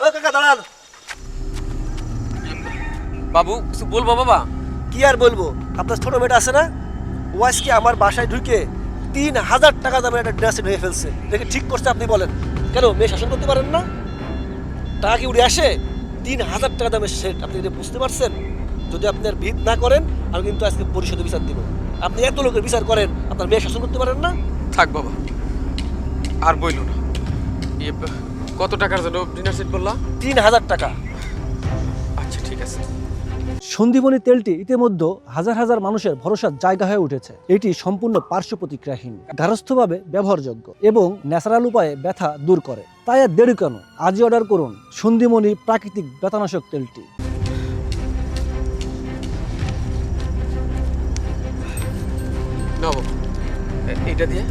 ও কাকা দাঁড়ান। বাবু কিছু বলবো বাবা? কি আর বলবো, আপনার ছোট মেয়েটা আছে না, ও আজকে আমার বাসায় ঢুকে 3000 টাকা দামের একটা ড্রেস হয়ে ফেলছে। দেখে ঠিক করছে আপনি বলেন, কেন মেয়ে শাসন করতে পারেন না? টাকা কি উড়ে আসে? 3000 টাকা দামের সেট, আপনি এটা বুঝতে পারছেন? যদি আপনি আর ভিত না করেন আমি কিন্তু আজকে পরিষদে বিচার দিব। আপনি এত লোকের বিচার করেন, আপনার মেয়ে শাসন করতে পারেন না? থাক বাবা, আর বইল না। কত টাকার জন্য ডিনার সেট বললা? 3000 টাকা। আচ্ছা ঠিক আছে। সন্দীপনী তেলটি ইতিমধ্যে হাজার হাজার মানুষের ভরসার জায়গা হয়ে উঠেছে। এটি সম্পূর্ণ পার্শ্ব প্রতিক্রিয়াহীন, গার্হস্থ্যভাবে ব্যবহারযোগ্য এবং ন্যাচারাল উপায়ে ব্যথা দূর করে। তাই আর দেরি কেন, আজই অর্ডার করুন সন্দীপনী প্রাকৃতিক ব্যথানাশক তেলটি। না বাবা, এইটা দিয়ে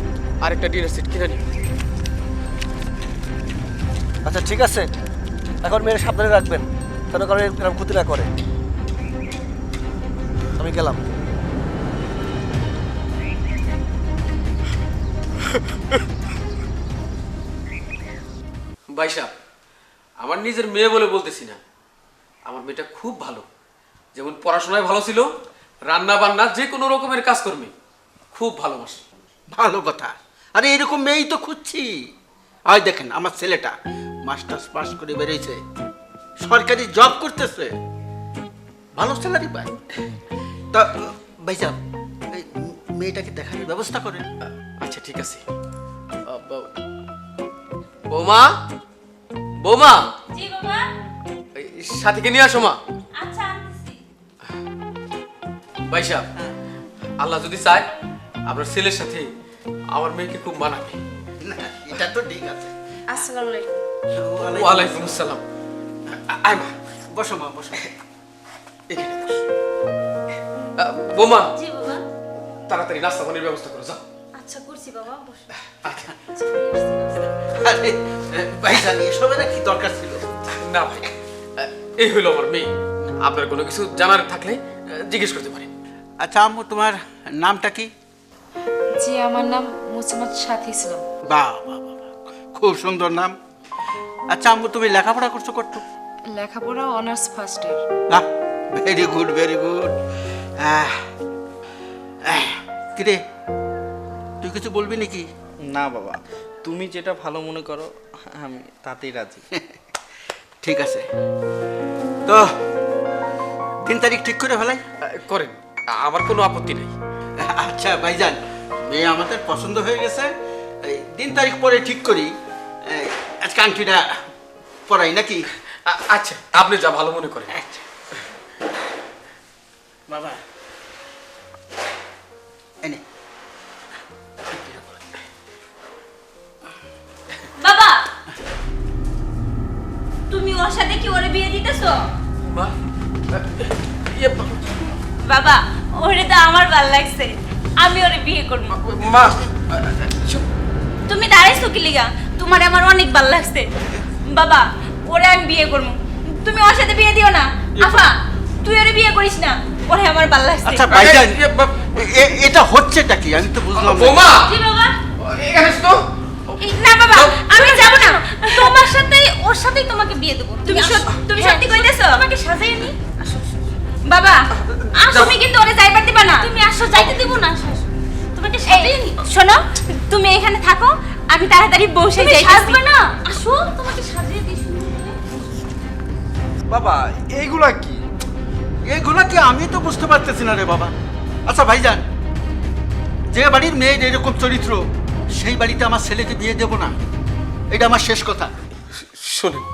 আরেকটা ডিনার সেট কিনে নি। আচ্ছা ঠিক আছে, এখন মেয়ের সাবধানে রাখবেন, কেন কারণ এরকম ক্ষতি না করে। আমি গেলাম। বাইশা, আমার নিজের মেয়ে বলে বলতেছি না, আমার মেয়েটা খুব ভালো। যেমন পড়াশোনায় ভালো ছিল, রান্না বান্না যে কোনো রকমের কাজ করবে খুব ভালোবাসে। ভালো কথা। আরে এরকম মেয়েই তো খুঁজছি। আর দেখেন আমার ছেলেটা মাস্টার্স পাস করে বেরিয়েছে, সরকারি জব করতেছে, ভালো স্যালারি পায়। তা ভাইজান, এই মেয়েটাকে দেখানোর ব্যবস্থা করেন। আচ্ছা ঠিক আছে। বৌমা, বৌমা, জি বাবা। এই সাথীকে নিয়ে আসো মা। আচ্ছা আনতেছি। বাইশা, আল্লাহ যদি চায় আপনার ছেলের সাথে আমার মেয়েকে খুব মানাবে। না, এটা তো ঠিক আছে। আসসালামু আলাইকুম। ওয়ালাইকুম আসসালাম। আয় মা, বসো মা, বসো। এখানে বস। বৌমা, জি বাবা। তাড়াতাড়ি নাস্তা পানির ব্যবস্থা করো, যাও। আচ্ছা করছি বাবা, বসো। আচ্ছা। আরে ভাইজান, এসবের কি দরকার ছিল? না ভাই, এই হইলো আমার মেয়ে। আপনার কোনো কিছু জানার থাকলে জিজ্ঞেস করতে পারেন। আচ্ছা আম্মু, তোমার নামটা কি? জি আমার নাম মুসমাত সাথী ইসলাম। বাহ বাহ বাহ, খুব সুন্দর নাম। আচ্ছা আম্মু, তুমি লেখাপড়া করছো কত? লেখাপড়া অনার্স ফার্স্ট ইয়ার। বাহ, ভেরি গুড, ভেরি গুড। কিরে, তুই কিছু বলবি নাকি? না বাবা, তুমি যেটা ভালো মনে করো আমি তাতেই রাজি। ঠিক আছে, তো দিন তারিখ ঠিক করে ফেলাই। করেন, আমার কোনো আপত্তি নেই। আচ্ছা ভাইজান, মেয়ে আমাদের পছন্দ হয়ে গেছে, এই দিন তারিখ পরে ঠিক করি। আজকে আংটিটা পরাই নাকি? আচ্ছা, আপনি যা ভালো মনে করেন। আচ্ছা বাবা, এনে বাবা, তুমি ওর সাথে কি ওরে বিয়ে দিতেছো? মা, বাবা, ওরে তো আমার ভালো লাগছে, আমি ওরে বিয়ে করব। মা, তুমি দাঁড়াইছো কি লিগা? তোমার আমার অনেক ভালো লাগছে বাবা, ওরে আমি বিয়ে করব। তুমি ওর সাথে বিয়ে দিও না। আফা, তুই ওরে বিয়ে করিস না, ওরে আমার ভালো লাগছে। আচ্ছা ভাইজান, এটা হচ্ছেটা কি আমি তো বুঝলাম না। বৌমা, জি বাবা। এখানে এসো তো। না বাবা, আমি যাব না, তোমার সাথে ওর সাথেই তোমাকে বিয়ে দেব। তুমি তুমি সত্যি কইতেছো? তোমাকে সাজাই নি বাবা, আসো। তুমি কিন্তু ওরে যাইবার দিবা না। তুমি আসো, যাইতে দিব না। তোমাকে সাজাই নি। শোনো, তুমি এখানে থাকো, আমি তাড়াতাড়ি বসে যাই। আসবে না, আসো, তোমাকে সাজিয়ে দিই সুন্দর করে। বাবা এইগুলা কি? এগুলা কি আমি তো বুঝতে পারতেছি না রে বাবা। আচ্ছা ভাইজান, যে বাড়ির মেয়ের এরকম চরিত্র, সেই বাড়িতে আমার ছেলেকে বিয়ে দেব না, এটা আমার শেষ কথা। শোনেন,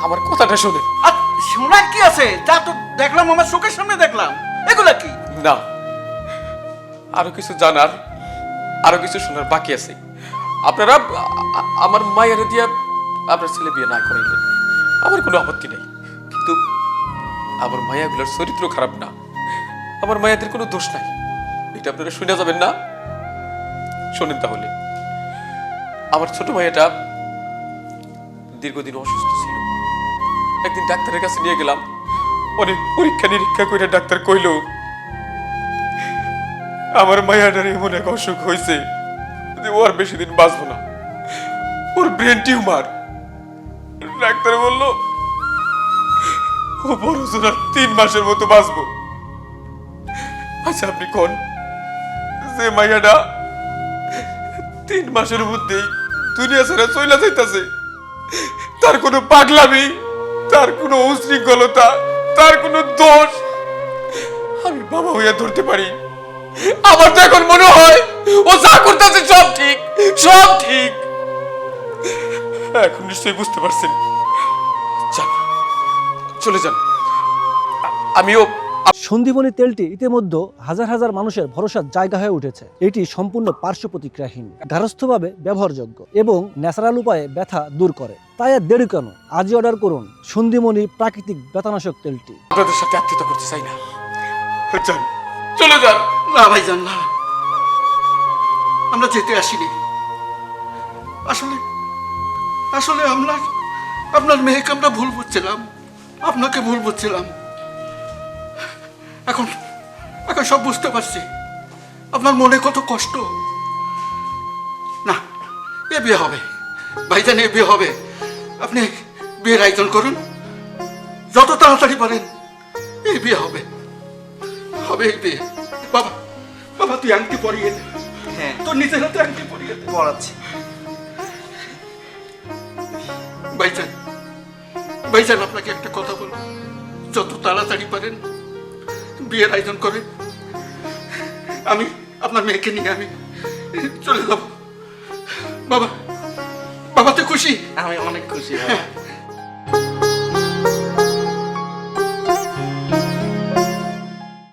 আমার কথাটা শোনেন। আর শোনার কি আছে? যা তো দেখলাম, আমার চোখের সামনে দেখলাম। এগুলা কি? না, আরো কিছু জানার, আরো কিছু শোনার বাকি আছে। আপনারা আমার মায়ের দিয়া আপনার ছেলে বিয়ে না করাইলেন, আমার কোনো আপত্তি নেই। কিন্তু আমার মায়াগুলোর চরিত্র খারাপ না, আমার মায়াদের কোনো দোষ নাই, এটা আপনারা শুনে যাবেন না। শোনেন তাহলে, আমার ছোট মায়াটা দীর্ঘদিন অসুস্থ ছিল। একদিন ডাক্তারের কাছে নিয়ে গেলাম, অনেক পরীক্ষা নিরীক্ষা করে ডাক্তার কইল আমার মায়াটার এমন এক অসুখ হয়েছে যে ও আর বেশি দিন বাঁচবো না, ওর ব্রেন টিউমার। ডাক্তার বললো ও বড় জোর আর 3 মাসের মতো বাঁচবো। আচ্ছা আপনি কোন যে মাইয়াটা 3 মাসের মধ্যেই দুনিয়া ছেড়ে চলে যাইতাছে, তার কোনো পাগলামি, তার কোনো উশৃঙ্খলতা, তার কোনো দোষ আমি বাবা হইয়া ধরতে পারি? আমার তো এখন মনে হয় ও যা করতেছে সব ঠিক, সব ঠিক। এখন নিশ্চয়ই বুঝতে পারছেন। যান, চলে যান। আমিও সন্দীপনী তেলটি ইতিমধ্যে হাজার হাজার মানুষের ভরসার জায়গা হয়ে উঠেছে। এটি সম্পূর্ণ পার্শ্ব প্রতিক্রিয়াহীন, গার্হস্থ্যভাবে ব্যবহারযোগ্য এবং ন্যাচারাল উপায়ে ব্যথা দূর করে। তাই আর দেরি কেন, আজই অর্ডার করুন সন্দীপনী প্রাকৃতিক ব্যথানাশক তেলটি। আপনাদের সাথে আত্মীয়তা করতে চাই না। যান, চলে যান। না ভাইজান না, আমরা যেতে আসিনি। আসলে আসলে আমরা আপনার মেয়েকে আমরা ভুল বুঝছিলাম, আপনাকে ভুল বুঝছিলাম। এখন এখন সব বুঝতে পারছি আপনার মনে কত কষ্ট। না, এ বিয়ে হবে ভাইজান, এ বিয়ে হবে। আপনি বিয়ের আয়োজন করুন, যত তাড়াতাড়ি পারেন এই বিয়ে হবে, হবে এই বিয়ে। বাবা, বাবা তুই আংটি পরিয়ে দে। হ্যাঁ তোর নিজের হাতে আংটি পরিয়ে দে। পড়াচ্ছি। ভাইজান, ভাইজান আপনাকে একটা কথা বলবো, যত তাড়াতাড়ি পারেন বিয়ের আয়োজন করে আমি আপনার মেয়েকে নিয়ে আমি চলে যাব। বাবা, বাবা তুই খুশি? আমি অনেক খুশি বাবা।